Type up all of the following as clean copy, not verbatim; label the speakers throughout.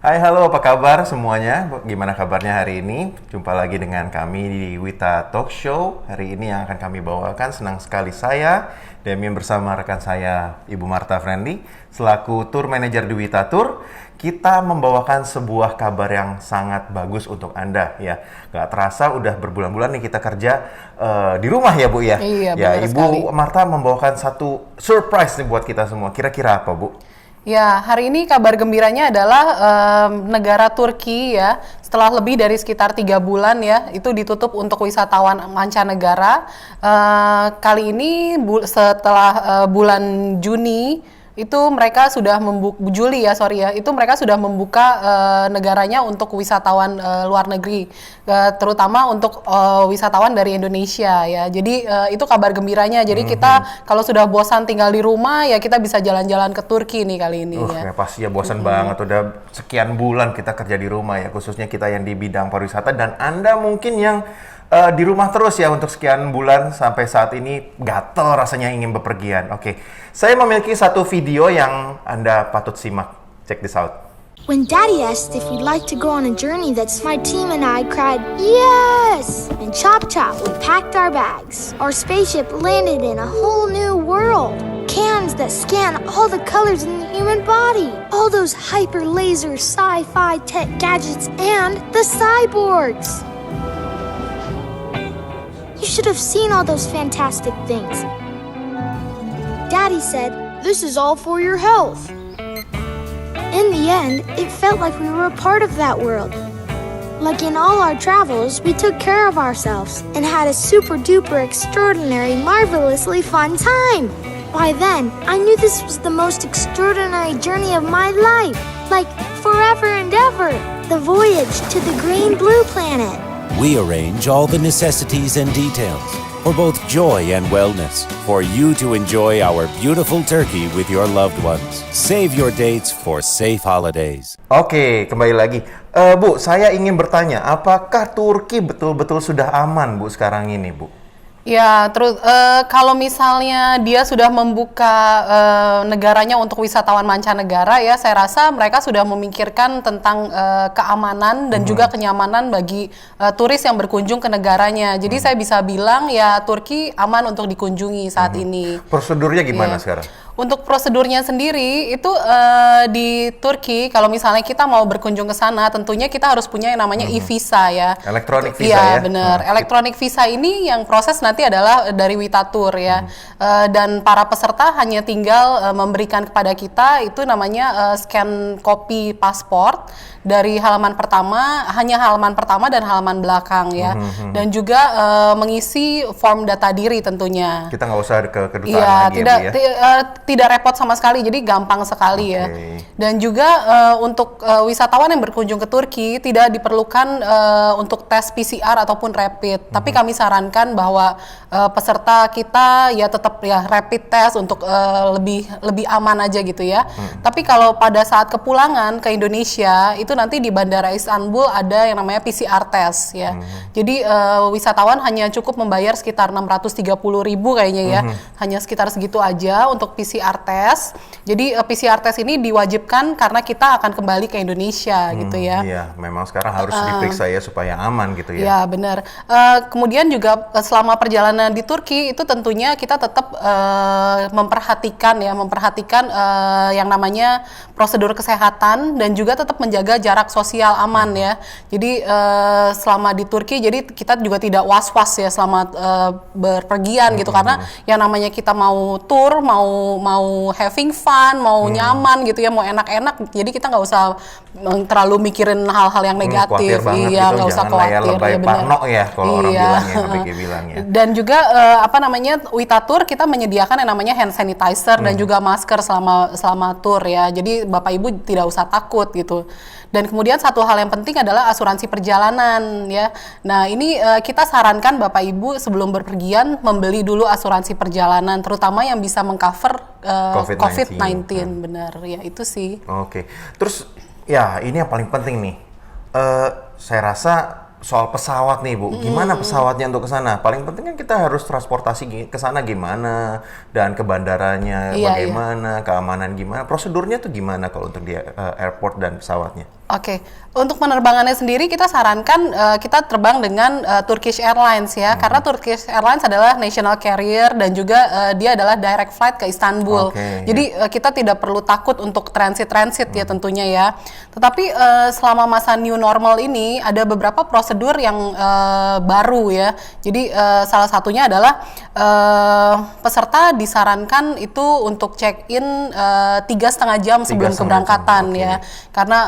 Speaker 1: Hai, halo, apa kabar semuanya? Gimana kabarnya hari ini? Jumpa lagi dengan kami di Wita Talk Show. Hari ini yang akan kami bawakan, senang sekali saya, Demian bersama rekan saya, Ibu Marta Friendly, selaku Tour Manager di Wita Tour. Kita membawakan sebuah kabar yang sangat bagus untuk Anda, ya. Gak terasa udah berbulan-bulan nih kita kerja di rumah ya, Bu, ya?
Speaker 2: Iya,
Speaker 1: Ya,
Speaker 2: benar
Speaker 1: Ibu
Speaker 2: sekali.
Speaker 1: Marta membawakan satu surprise nih buat kita semua. Kira-kira apa, Bu?
Speaker 2: Ya, hari ini kabar gembiranya adalah negara Turki ya, setelah lebih dari sekitar 3 bulan ya, itu ditutup untuk wisatawan mancanegara. Kali ini setelah bulan Juni itu mereka sudah Juli ya, sorry ya, itu mereka sudah membuka negaranya untuk wisatawan luar negeri, terutama untuk wisatawan dari Indonesia ya. Jadi itu kabar gembiranya. Jadi kita kalau sudah bosan tinggal di rumah ya kita bisa jalan-jalan ke Turki nih kali ini ya.
Speaker 1: Ya pasti ya bosan banget, udah sekian bulan kita kerja di rumah ya, khususnya kita yang di bidang pariwisata dan Anda mungkin yang di rumah terus ya untuk sekian bulan sampai saat ini gatel rasanya ingin bepergian. Oke, saya memiliki satu video yang Anda patut simak. Check this out.
Speaker 3: When Daddy asked if we'd like to go on a journey, that's my team and I cried, yes! And chop chop, we packed our bags. Our spaceship landed in a whole new world. Cans that scan all the colors in the human body. All those hyper laser sci-fi tech gadgets and the cyborgs. You should have seen all those fantastic things. Daddy said, this is all for your health. In the end, it felt like we were a part of that world. Like in all our travels, we took care of ourselves and had a super duper extraordinary, marvelously fun time. By then, I knew this was the most extraordinary journey of my life. Like forever and ever. The voyage to the green blue planet.
Speaker 4: We arrange all the necessities and details for both joy and wellness for you to enjoy our beautiful Turkey with your loved ones. Save your dates for safe holidays.
Speaker 1: Oke, kembali lagi. Bu, saya ingin bertanya, apakah Turki betul-betul sudah aman, Bu, sekarang ini, Bu?
Speaker 2: Ya, terus kalau misalnya dia sudah membuka negaranya untuk wisatawan mancanegara ya, saya rasa mereka sudah memikirkan tentang keamanan dan juga kenyamanan bagi turis yang berkunjung ke negaranya. Jadi saya bisa bilang ya Turki aman untuk dikunjungi saat ini.
Speaker 1: Prosedurnya gimana
Speaker 2: Iya.
Speaker 1: sekarang?
Speaker 2: Untuk prosedurnya sendiri itu di Turki kalau misalnya kita mau berkunjung ke sana tentunya kita harus punya yang namanya e-visa ya.
Speaker 1: Elektronik visa
Speaker 2: Iya,
Speaker 1: ya?
Speaker 2: benar. Elektronik visa ini yang proses nanti adalah dari Wita Tour ya. Dan para peserta hanya tinggal memberikan kepada kita itu namanya scan kopi paspor dari halaman pertama, hanya halaman pertama dan halaman belakang ya. Dan juga mengisi form data diri tentunya.
Speaker 1: Kita nggak usah ke kedutaan
Speaker 2: Iya,
Speaker 1: lagi
Speaker 2: tidak
Speaker 1: ya, Bu, ya?
Speaker 2: tidak repot sama sekali, jadi gampang sekali ya. Dan juga untuk wisatawan yang berkunjung ke Turki tidak diperlukan untuk tes PCR ataupun rapid. Tapi kami sarankan bahwa peserta kita ya tetap ya rapid test untuk lebih aman aja gitu ya. Tapi kalau pada saat kepulangan ke Indonesia itu nanti di Bandara Istanbul ada yang namanya PCR test ya. Jadi wisatawan hanya cukup membayar sekitar 630.000 kayaknya ya. Hanya sekitar segitu aja untuk PCR test. Jadi PCR test ini diwajibkan karena kita akan kembali ke Indonesia gitu ya.
Speaker 1: Iya, memang sekarang harus diperiksa ya supaya aman gitu ya.
Speaker 2: Ya benar. Kemudian juga selama perjalanan di Turki itu tentunya kita tetap memperhatikan yang namanya prosedur kesehatan dan juga tetap menjaga jarak sosial aman ya. Jadi selama di Turki jadi kita juga tidak was-was ya selama berpergian gitu karena yang namanya kita mau tour, mau having fun, mau nyaman gitu ya, mau enak-enak. Jadi kita nggak usah terlalu mikirin hal-hal yang negatif.
Speaker 1: Khawatir banget
Speaker 2: Iya,
Speaker 1: gitu,
Speaker 2: nggak usah
Speaker 1: jangan lah ya
Speaker 2: khawatir.
Speaker 1: lebay
Speaker 2: Ya, benar.
Speaker 1: parno ya kalau orang
Speaker 2: Iya.
Speaker 1: bilang ya, ABG bilang ya.
Speaker 2: Dan juga Wita Tour kita menyediakan yang namanya hand sanitizer dan juga masker selama tour ya. Jadi Bapak Ibu tidak usah takut gitu. Dan kemudian satu hal yang penting adalah asuransi perjalanan ya. Nah, ini kita sarankan Bapak Ibu sebelum berpergian membeli dulu asuransi perjalanan terutama yang bisa mengcover COVID-19. Benar ya, itu sih.
Speaker 1: Oke. Terus ya ini yang paling penting nih. Saya rasa soal pesawat nih Bu, gimana pesawatnya untuk ke sana? Paling penting kan kita harus transportasi ke sana gimana, dan ke bandaranya
Speaker 2: Iya,
Speaker 1: bagaimana, keamanan gimana, prosedurnya tuh gimana kalau untuk di airport dan pesawatnya?
Speaker 2: Oke, untuk penerbangannya sendiri kita sarankan kita terbang dengan Turkish Airlines ya, karena Turkish Airlines adalah national carrier dan juga dia adalah direct flight ke Istanbul. Jadi kita tidak perlu takut untuk transit ya tentunya ya. Tetapi selama masa new normal ini ada beberapa prosedur yang baru ya. Jadi salah satunya adalah peserta disarankan itu untuk check in 3,5 jam sebelum keberangkatan ya, karena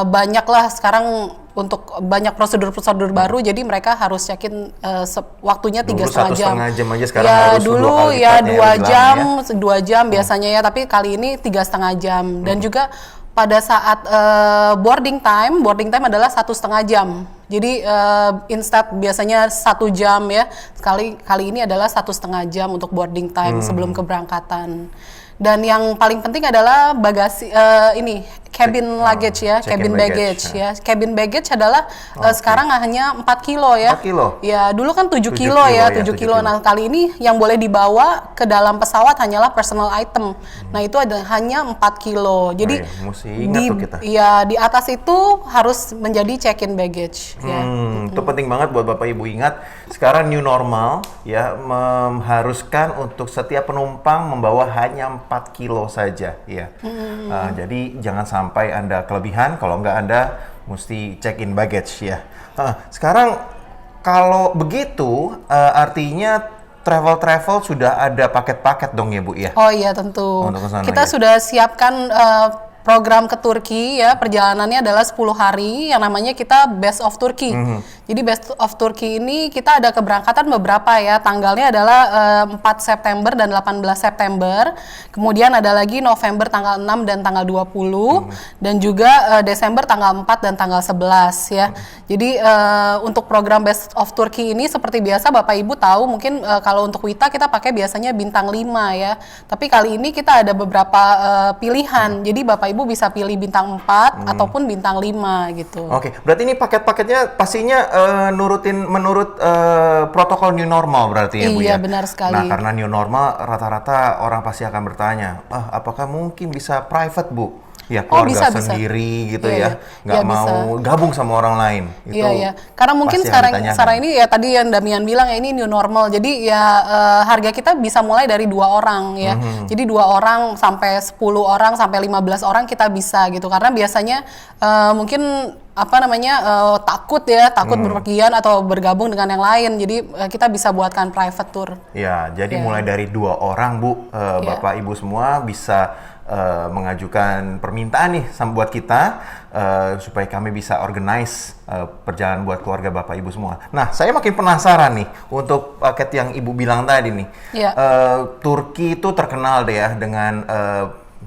Speaker 2: banyaklah sekarang untuk banyak prosedur-prosedur baru, jadi mereka harus check-in waktunya 3,5 jam.
Speaker 1: Setengah jam aja sekarang
Speaker 2: ya
Speaker 1: harus
Speaker 2: dulu ya 2 jam biasanya ya, tapi kali ini 3,5 jam. Dan juga pada saat boarding time adalah 1,5 jam. Jadi instead biasanya 1 jam ya, kali ini adalah 1,5 jam untuk boarding time sebelum keberangkatan. Dan yang paling penting adalah bagasi cabin luggage ya, cabin baggage ya. Cabin baggage adalah sekarang hanya 4 kilo ya.
Speaker 1: 4 kilo?
Speaker 2: Ya, dulu kan 7 kilo ya, 7 kilo. Nah, kali ini yang boleh dibawa ke dalam pesawat hanyalah personal item. Nah, itu hanya 4 kilo. Jadi
Speaker 1: mesti ingat tuh kita.
Speaker 2: Ya, di atas itu harus menjadi check-in baggage ya.
Speaker 1: Itu penting banget buat Bapak Ibu ingat. Sekarang new normal ya mengharuskan untuk setiap penumpang membawa hanya 4 kilo saja ya. Jadi jangan sampai Anda kelebihan, kalau nggak Anda mesti check in baggage ya. Sekarang kalau begitu artinya travel sudah ada paket-paket dong ya Bu ya?
Speaker 2: Oh iya tentu. Kita
Speaker 1: ya.
Speaker 2: sudah siapkan program ke Turki ya, perjalanannya adalah 10 hari yang namanya kita Best of Turkey. Jadi Best of Turkey ini kita ada keberangkatan beberapa ya, tanggalnya adalah 4 September dan 18 September. Kemudian ada lagi November tanggal 6 dan tanggal 20 dan juga Desember tanggal 4 dan tanggal 11 ya. Jadi untuk program Best of Turkey ini seperti biasa Bapak Ibu tahu mungkin kalau untuk Wita kita pakai biasanya bintang 5 ya. Tapi kali ini kita ada beberapa pilihan. Jadi Bapak Ibu bisa pilih bintang 4 ataupun bintang 5 gitu.
Speaker 1: Oke, berarti ini paket-paketnya pastinya menurut protokol new normal berarti ya Bu ya?
Speaker 2: Iya, benar sekali.
Speaker 1: Nah, karena new normal rata-rata orang pasti akan bertanya, apakah mungkin bisa private Bu? Ya keluarga sendiri gitu ya, nggak mau gabung sama orang lain.
Speaker 2: Iya. Karena mungkin sekarang ini ya tadi yang Damian bilang ya ini new normal. Jadi ya harga kita bisa mulai dari 2 orang ya. Jadi 2 orang sampai 10 orang sampai 15 orang kita bisa gitu. Karena biasanya mungkin takut berpergian atau bergabung dengan yang lain. Jadi kita bisa buatkan private tour.
Speaker 1: Ya, jadi mulai dari 2 orang Bu, Bapak Ibu semua bisa mengajukan permintaan nih buat kita supaya kami bisa organize perjalanan buat keluarga Bapak Ibu semua. Nah, saya makin penasaran nih untuk paket yang Ibu bilang tadi nih. Turki itu terkenal deh ya dengan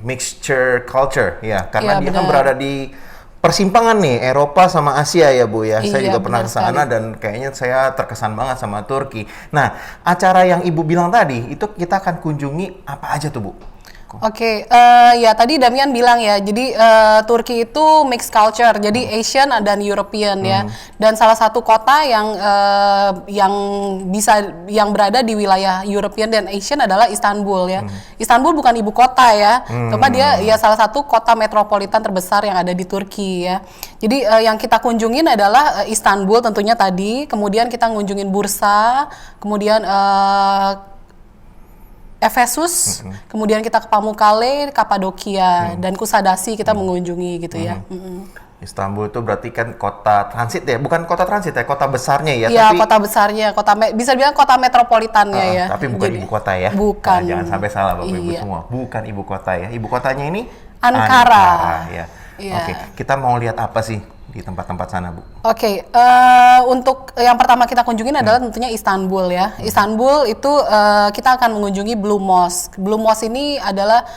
Speaker 1: mixture culture ya, karena dia kan berada di persimpangan nih Eropa sama Asia ya Bu ya. Saya juga pernah ke sana dan kayaknya saya terkesan banget sama Turki. Nah, acara yang Ibu bilang tadi itu kita akan kunjungi apa aja tuh Bu?
Speaker 2: Oke, ya tadi Damian bilang ya, jadi Turki itu mixed culture, jadi Asian dan European ya. Dan salah satu kota yang berada di wilayah European dan Asian adalah Istanbul ya. Istanbul bukan ibu kota ya, tapi dia ya salah satu kota metropolitan terbesar yang ada di Turki ya. Jadi yang kita kunjungin adalah Istanbul tentunya tadi, kemudian kita ngunjungin Bursa, kemudian Efesus, kemudian kita ke Pamukkale, Kapadokia, dan Kusadasi kita mengunjungi gitu ya.
Speaker 1: Istanbul itu berarti kan kota transit ya, bukan kota transit ya, kota besarnya ya.
Speaker 2: Iya, kota besarnya, bisa dibilang kota metropolitannya ya.
Speaker 1: Tapi bukan ibu kota ya.
Speaker 2: Bukan.
Speaker 1: Nah, jangan sampai salah Bapak Ibu semua, bukan ibu kota ya. Ibu kotanya ini
Speaker 2: Ankara
Speaker 1: ya. Oke, kita mau lihat apa sih di tempat-tempat sana Bu?
Speaker 2: Oke, untuk yang pertama kita kunjungin adalah tentunya Istanbul ya. Istanbul itu kita akan mengunjungi Blue Mosque. Blue Mosque ini adalah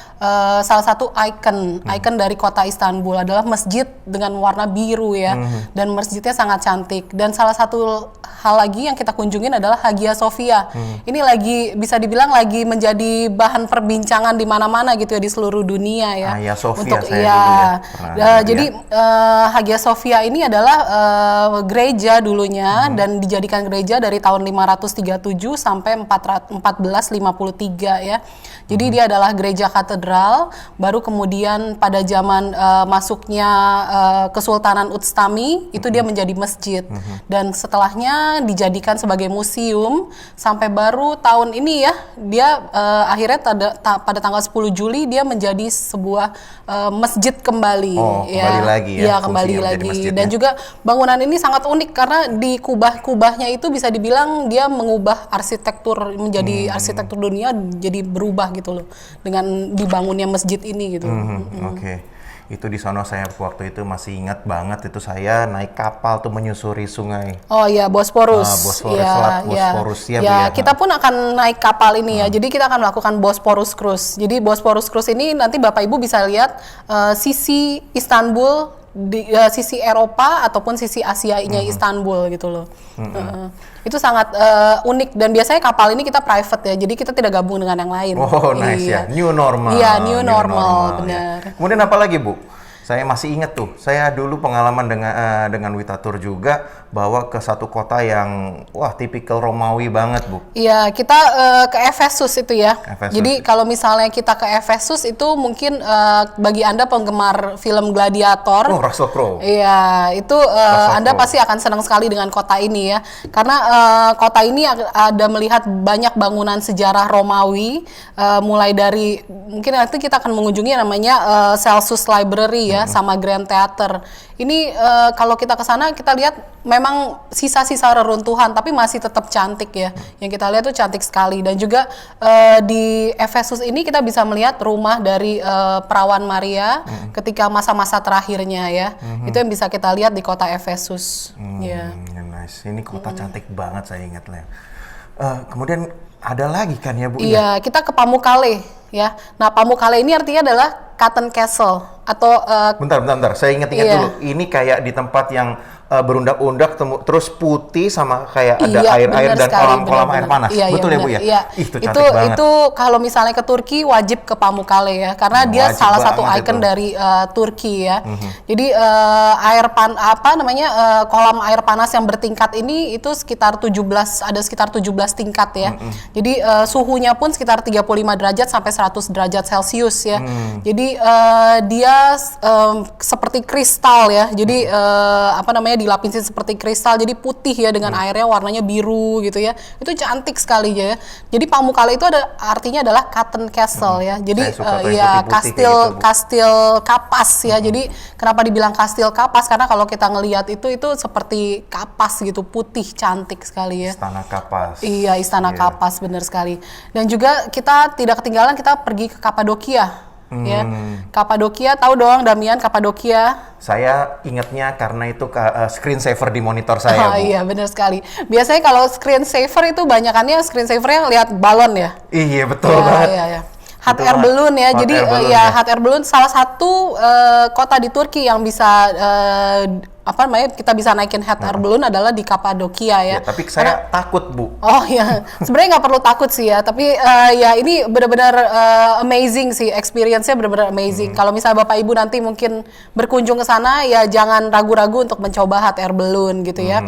Speaker 2: salah satu ikon dari kota Istanbul, adalah masjid dengan warna biru ya. Dan masjidnya sangat cantik. Dan salah satu hal lagi yang kita kunjungin adalah Hagia Sophia. Ini bisa dibilang lagi menjadi bahan perbincangan di mana-mana gitu ya di seluruh dunia ya.
Speaker 1: Hagia Sophia
Speaker 2: untuk
Speaker 1: saya dulu ya.
Speaker 2: Jadi Hagia Sophia Sofia ini adalah gereja dulunya dan dijadikan gereja dari tahun 537 sampai 1453 ya. Jadi dia adalah gereja katedral, baru kemudian pada zaman masuknya Kesultanan Utstami itu dia menjadi masjid. Dan setelahnya dijadikan sebagai museum sampai baru tahun ini ya, dia akhirnya pada tanggal 10 Juli dia menjadi sebuah masjid kembali.
Speaker 1: Oh, kembali lagi ya.
Speaker 2: Iya, kembali lagi. Dan juga bangunan ini sangat unik karena di kubah-kubahnya itu bisa dibilang dia mengubah arsitektur menjadi arsitektur dunia, jadi berubah gitu loh dengan dibangunnya masjid ini gitu.
Speaker 1: Oke. Itu di sono saya waktu itu masih ingat banget, itu saya naik kapal tuh menyusuri sungai.
Speaker 2: Oh iya, Bosporus.
Speaker 1: Bosporus, Selat Bosporus ya, Bu, ya.
Speaker 2: Kita pun akan naik kapal ini ya. Jadi kita akan melakukan Bosporus Cruise. Jadi Bosporus Cruise ini nanti Bapak Ibu bisa lihat sisi Istanbul, sisi Eropa ataupun sisi Asia-nya Istanbul gitu loh. Itu sangat unik dan biasanya kapal ini kita private ya. Jadi kita tidak gabung dengan yang lain.
Speaker 1: Oh, nice ya. New normal.
Speaker 2: Iya, new normal, benar.
Speaker 1: Ya. Kemudian apa lagi, Bu? Saya masih ingat tuh, saya dulu pengalaman dengan Wita Tour juga bawa ke satu kota yang tipikal Romawi banget, Bu.
Speaker 2: Iya, kita ke Efesus itu ya.
Speaker 1: Efesus.
Speaker 2: Jadi kalau misalnya kita ke Efesus itu mungkin bagi Anda penggemar film Gladiator.
Speaker 1: Oh, Russell Crowe.
Speaker 2: Iya, itu Anda pasti akan senang sekali dengan kota ini ya. Karena kota ini ada melihat banyak bangunan sejarah Romawi, mulai dari mungkin nanti kita akan mengunjungi namanya Celsus Library ya, sama Grand Theater. Ini kalau kita ke sana kita lihat memang sisa-sisa reruntuhan tapi masih tetap cantik ya. Yang kita lihat tuh cantik sekali. Dan juga di Efesus ini kita bisa melihat rumah dari perawan Maria ketika masa-masa terakhirnya ya. Itu yang bisa kita lihat di kota Efesus.
Speaker 1: Nice. Ini kota cantik banget, saya ingat lah. Kemudian ada lagi kan ya, Bu?
Speaker 2: Iya, kita ke Pamukkale ya. Nah, Pamukkale ini artinya adalah Cotton Castle atau
Speaker 1: bentar. Saya ingat-ingat dulu. Ini kayak di tempat yang berundak-undak terus putih sama kayak ada air-air dan kolam-kolam air panas. Betul ya, Bu ya?
Speaker 2: Iya.
Speaker 1: Itu cantik banget.
Speaker 2: Itu kalau misalnya ke Turki wajib ke Pamukkale ya, karena dia salah satu ikon dari Turki ya. Jadi kolam air panas yang bertingkat ini itu sekitar 17 tingkat ya. Jadi suhunya pun sekitar 35 derajat sampai 100 derajat Celcius ya. Jadi dia seperti kristal ya. Jadi dilapisin seperti kristal, jadi putih ya dengan airnya warnanya biru gitu ya. Itu cantik sekali ya. Jadi Pamukkale itu artinya adalah Cotton Castle ya. Jadi kastil kapas ya. Jadi kenapa dibilang kastil kapas? Karena kalau kita ngelihat itu seperti kapas gitu, putih cantik sekali ya.
Speaker 1: Istana kapas.
Speaker 2: Iya, istana kapas, benar sekali. Dan juga kita tidak ketinggalan, kita pergi ke Kapadokia. Ya, Kapadokia, tahu dong Damian, Kapadokia?
Speaker 1: Saya ingatnya karena itu screensaver di monitor saya, Bu.
Speaker 2: Iya, benar sekali. Biasanya kalau screensaver itu banyakannya screensavernya lihat balon ya.
Speaker 1: Iya, betul banget.
Speaker 2: Iya. Hot air balloon ya. Jadi hot air balloon salah satu kota di Turki yang bisa kita bisa naikin hot air balloon adalah di Kapadokia ya.
Speaker 1: Tapi saya takut, Bu.
Speaker 2: Oh ya, sebenarnya nggak perlu takut sih ya. Tapi ya ini benar-benar amazing sih, experience-nya benar-benar amazing. Kalau misalnya Bapak Ibu nanti mungkin berkunjung ke sana, ya jangan ragu-ragu untuk mencoba hot air balloon gitu ya.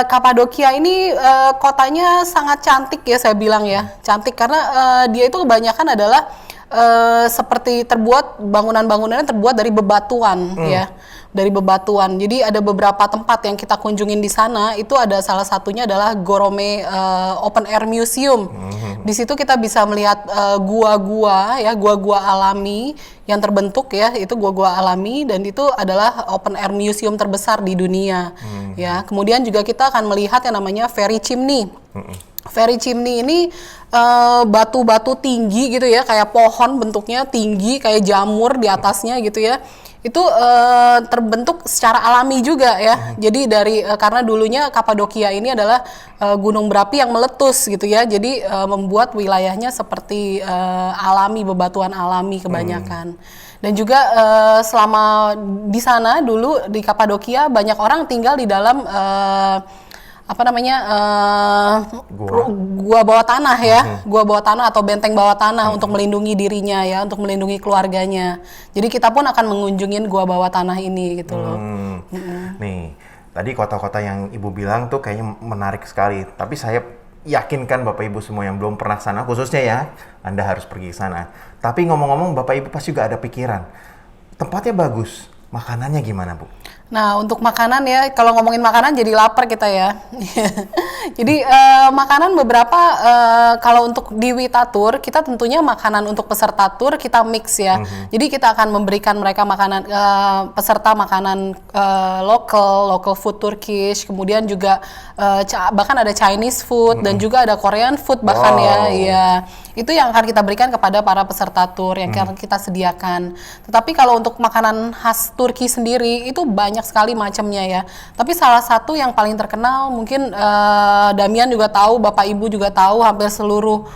Speaker 2: Kapadokia ini kotanya sangat cantik ya, saya bilang ya, cantik karena dia itu kebanyakan adalah seperti bangunan-bangunannya terbuat dari bebatuan ya. Dari bebatuan. Jadi ada beberapa tempat yang kita kunjungin di sana. Itu ada salah satunya adalah Gorome Open Air Museum. Di situ kita bisa melihat gua-gua ya, gua-gua alami yang terbentuk ya. Itu gua-gua alami dan itu adalah open air museum terbesar di dunia. Ya. Kemudian juga kita akan melihat yang namanya Fairy Chimney. Fairy Chimney ini batu-batu tinggi gitu ya, kayak pohon bentuknya tinggi, kayak jamur di atasnya gitu ya. Itu terbentuk secara alami juga ya. Jadi karena dulunya Kapadokia ini adalah gunung berapi yang meletus gitu ya. Jadi membuat wilayahnya seperti alami, bebatuan alami kebanyakan. Dan juga selama di sana dulu di Kapadokia banyak orang tinggal di dalam apa namanya
Speaker 1: Gua.
Speaker 2: gua bawah tanah ya, gua bawah tanah atau benteng bawah tanah untuk melindungi dirinya ya, untuk melindungi keluarganya. Jadi kita pun akan mengunjungin gua bawah tanah ini gitu loh.
Speaker 1: Nih, tadi kota-kota yang Ibu bilang tuh kayaknya menarik sekali. Tapi saya yakinkan Bapak Ibu semua yang belum pernah sana, khususnya ya, Anda harus pergi ke sana. Tapi ngomong-ngomong, Bapak Ibu pasti juga ada pikiran. Tempatnya bagus, makanannya gimana, Bu?
Speaker 2: Nah, untuk makanan ya, kalau ngomongin makanan jadi lapar kita ya. Jadi makanan beberapa, kalau untuk di Witatur, kita tentunya makanan untuk peserta tur kita mix ya. Jadi kita akan memberikan mereka makanan, peserta makanan local food Turkish, kemudian juga bahkan ada Chinese food dan juga ada Korean food bahkan ya. Iya. Itu yang akan kita berikan kepada para peserta tur yang akan kita sediakan. Tetapi kalau untuk makanan khas Turki sendiri itu banyak sekali macamnya ya. Tapi salah satu yang paling terkenal mungkin Damian juga tahu, Bapak Ibu juga tahu, hampir seluruh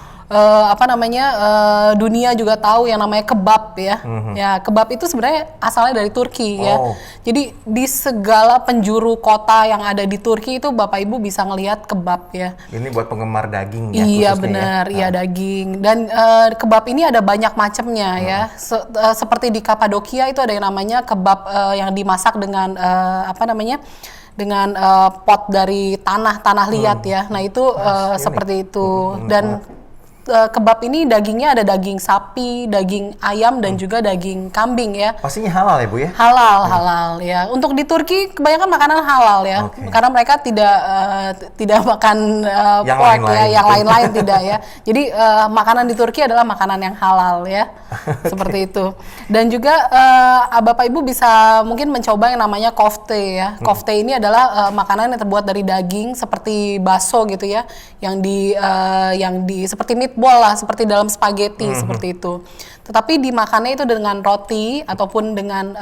Speaker 2: dunia juga tahu yang namanya kebab ya. Ya, kebab itu sebenarnya asalnya dari Turki ya. Jadi di segala penjuru kota yang ada di Turki itu Bapak Ibu bisa ngelihat kebab ya.
Speaker 1: Ini buat penggemar daging ya.
Speaker 2: Iya
Speaker 1: khususnya
Speaker 2: benar,
Speaker 1: ya.
Speaker 2: iya daging. Dan kebab ini ada banyak macamnya ya. Seperti di Kapadokia itu ada yang namanya kebab yang dimasak dengan dengan pot dari tanah liat ya. Nah itu seperti itu. Dan kebab ini dagingnya ada daging sapi, daging ayam dan juga daging kambing ya.
Speaker 1: Pastinya halal ya, Bu ya?
Speaker 2: Halal ya. Untuk di Turki kebanyakan makanan halal ya. Karena mereka tidak makan
Speaker 1: Yang
Speaker 2: pork
Speaker 1: lain-lain
Speaker 2: ya, yang
Speaker 1: gitu.
Speaker 2: lain-lain tidak ya. Jadi makanan di Turki adalah makanan yang halal ya. Seperti itu. Dan juga Bapak Ibu bisa mungkin mencoba yang namanya kofte ya. Kofte ini adalah makanan yang terbuat dari daging seperti bakso gitu ya. Yang di seperti meatball lah, seperti dalam spaghetti seperti itu. Tetapi dimakannya itu dengan roti ataupun dengan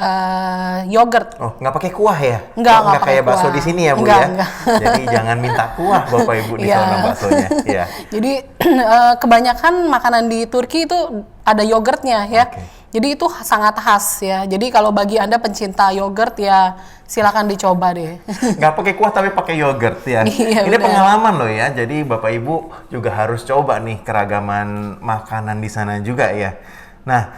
Speaker 2: yogurt.
Speaker 1: Oh, nggak pakai kuah ya?
Speaker 2: Nggak
Speaker 1: nggak
Speaker 2: pakai
Speaker 1: kayak bakso
Speaker 2: kuah.
Speaker 1: di sini ya, Bu
Speaker 2: Nggak,
Speaker 1: ya?
Speaker 2: nggak.
Speaker 1: Jadi jangan minta kuah Bapak Ibu di
Speaker 2: Iya.
Speaker 1: sana baksonya. Iya.
Speaker 2: Jadi kebanyakan makanan di Turki itu ada yogurtnya ya. Jadi itu sangat khas ya. Jadi kalau bagi Anda pencinta yogurt ya silakan dicoba deh.
Speaker 1: Nggak pakai kuah tapi pakai yogurt ya.
Speaker 2: Iya,
Speaker 1: Ini
Speaker 2: benar.
Speaker 1: pengalaman loh ya. Jadi Bapak Ibu juga harus coba nih keragaman makanan di sana juga ya. Nah,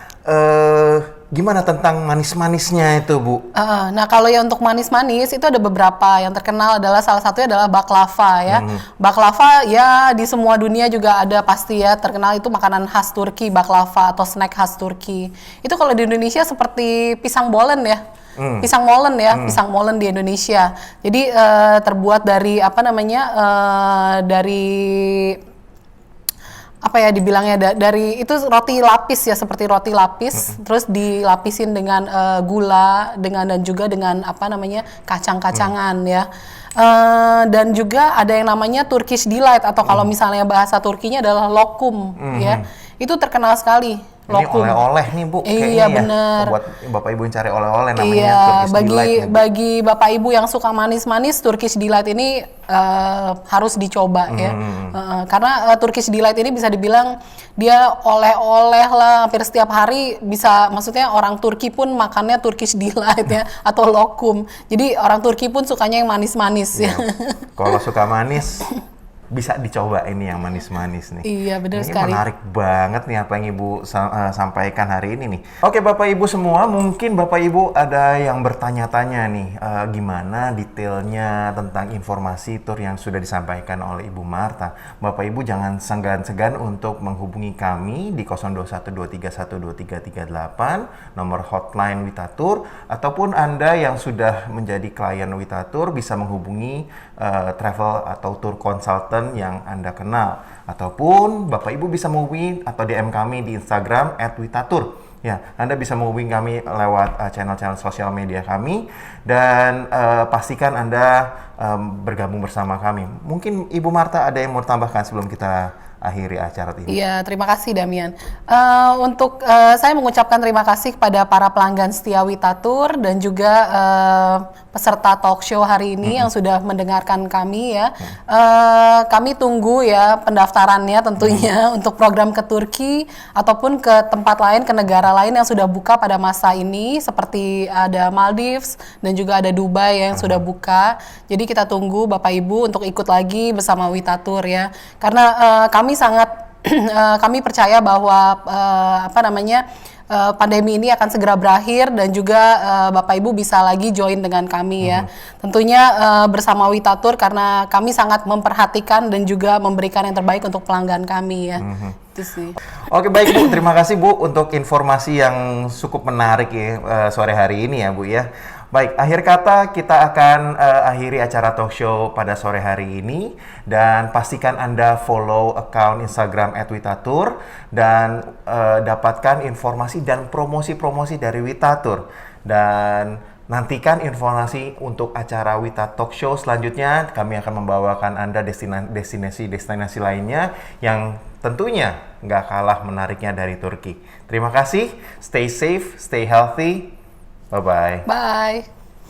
Speaker 1: gimana tentang manis-manisnya itu, Bu?
Speaker 2: Nah kalau ya untuk manis-manis itu ada beberapa yang terkenal, adalah salah satunya adalah baklava ya. Baklava ya di semua dunia juga ada pasti ya, terkenal itu makanan khas Turki, baklava atau snack khas Turki. Itu kalau di Indonesia seperti pisang bolen ya. Pisang molen ya, pisang molen di Indonesia. Jadi terbuat dari dari apa ya dibilangnya dari itu roti lapis ya, seperti roti lapis terus dilapisin dengan gula dan juga dengan kacang-kacangan ya. Dan juga ada yang namanya Turkish delight atau kalau misalnya bahasa Turkinya adalah lokum ya. Itu terkenal sekali.
Speaker 1: Ini
Speaker 2: Lokum.
Speaker 1: oleh-oleh nih, Bu.
Speaker 2: Iya,
Speaker 1: kayaknya
Speaker 2: bener.
Speaker 1: Ya. Buat Bapak Ibu yang cari oleh-oleh namanya
Speaker 2: Iya,
Speaker 1: Turkish Delight nih, Bu.
Speaker 2: bagi Bapak Ibu yang suka manis-manis, Turkish Delight ini harus dicoba ya. Karena Turkish Delight ini bisa dibilang dia oleh-oleh lah, hampir setiap hari bisa, maksudnya orang Turki pun makannya Turkish Delight ya, atau lokum. Jadi orang Turki pun sukanya yang manis-manis ya.
Speaker 1: Kalau suka manis, bisa dicoba ini yang manis-manis nih.
Speaker 2: Iya, benar
Speaker 1: Ini
Speaker 2: sekali.
Speaker 1: menarik banget nih apa yang Ibu sampaikan hari ini nih. Oke Bapak Ibu semua, mungkin Bapak Ibu ada yang bertanya-tanya nih, gimana detailnya tentang informasi tur yang sudah disampaikan oleh Ibu Marta. Bapak Ibu jangan segan-segan untuk menghubungi kami di 0212312338, nomor hotline Witatur, ataupun Anda yang sudah menjadi klien Witatur bisa menghubungi travel atau tour consultant yang Anda kenal, ataupun Bapak Ibu bisa menghubungi atau DM kami di Instagram @witatur. Ya, Anda bisa menghubungi kami lewat channel-channel sosial media kami, dan pastikan Anda bergabung bersama kami. Mungkin Ibu Marta ada yang mau tambahkan sebelum kita akhiri acara ini.
Speaker 2: Iya, terima kasih Damian. Saya mengucapkan terima kasih kepada para pelanggan setia Witatur dan juga peserta talk show hari ini yang sudah mendengarkan kami ya. Kami tunggu ya pendaftarannya tentunya untuk program ke Turki ataupun ke tempat lain, ke negara lain yang sudah buka pada masa ini seperti ada Maldives dan juga ada Dubai yang sudah buka. Jadi kita tunggu Bapak Ibu untuk ikut lagi bersama Witatur ya. Karena kami percaya bahwa pandemi ini akan segera berakhir dan juga Bapak Ibu bisa lagi join dengan kami ya. Tentunya bersama Witatur karena kami sangat memperhatikan dan juga memberikan yang terbaik untuk pelanggan kami ya. Itu sih.
Speaker 1: Oke, baik Bu, terima kasih Bu untuk informasi yang cukup menarik ya sore hari ini ya Bu ya. Baik, akhir kata kita akan akhiri acara talk show pada sore hari ini dan pastikan Anda follow account Instagram @witatur dan dapatkan informasi dan promosi-promosi dari Witatur dan nantikan informasi untuk acara Wita Talk Show selanjutnya. Kami akan membawakan Anda destinasi-destinasi lainnya yang tentunya nggak kalah menariknya dari Turki. Terima kasih, stay safe, stay healthy. Bye-bye.
Speaker 2: Bye.